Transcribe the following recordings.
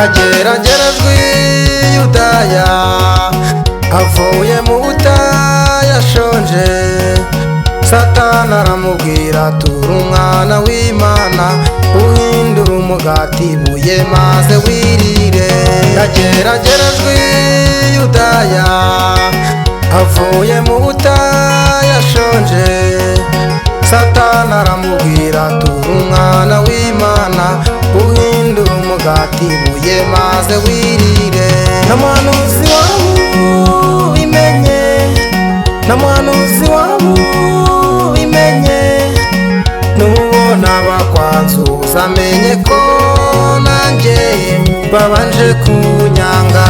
yageragerejwe i Yudaya avuye mu butayu ashonje. Satani aramubwira tura umwana w'Imana uhindura umugati ibuye maze wirire. Yageragerejwe i Yudaya avuye mu butayu ashonje. Satani aramubwira tura umwana w'Imana uhindura umugati ibuye maze wirire. Na muhanuzi wabo bimenye, na muhanuzi wabo bimenye, nubona bakwanzuza amenye ko nanjye babanje kunyanga.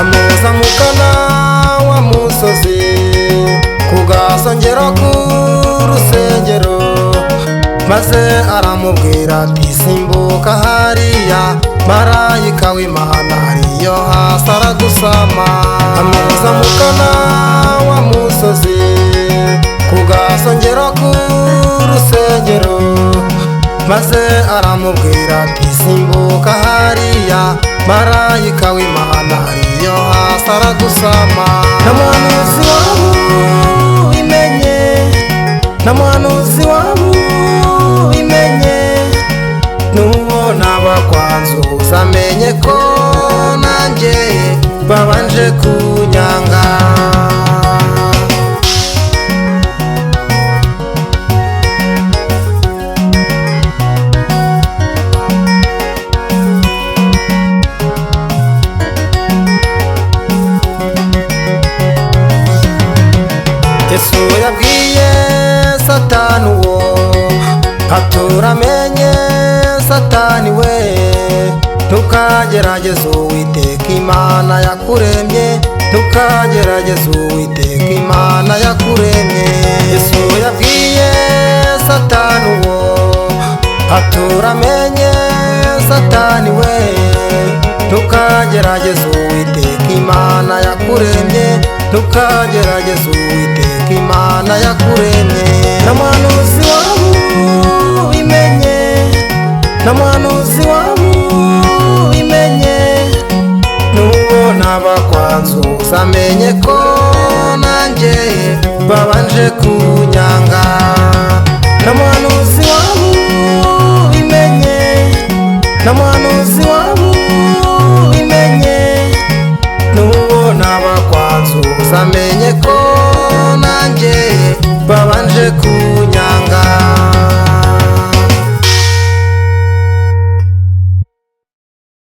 Amuza mu Kana wa musozi ku gasongero k'urusengero, maze aramubwira ati simbuka hariya marayika w'Imana ariyo hasi aragusama. Amuza mu Kana wa musozi ku gasongero k'urusengero, maze aramubwira ati simbuka hariya marayika w'Imana ariyo hasi aragusama. Na muhanuzi wabo bimenye, na muhanuzi wabo bimenye, nubona bakwanzuza amenye ko nanjye babanje kunyanga. Yesu yabwiye Satani uwo atura amenye, Satani we ntukagerageze Uwiteka Imana yakuremye, ntukagerageze Uwiteka Imana yakuremye. Yesu yabwiye Satani uwo atura amenye, Satani we ntukagerageze Uwiteka Imana yakuremye, ntukagerageze Uwiteka Imana yakuremye. Na muhanuzi wabo bimenye, na muhanuzi wabo bimenye, nubona bakwanzuza amenye ko nanjye babanje kunyanga. Na muhanuzi wabo bimenye, na muhanuzi wabo bimenye, nubona bakwanzuza amenye ko nanjye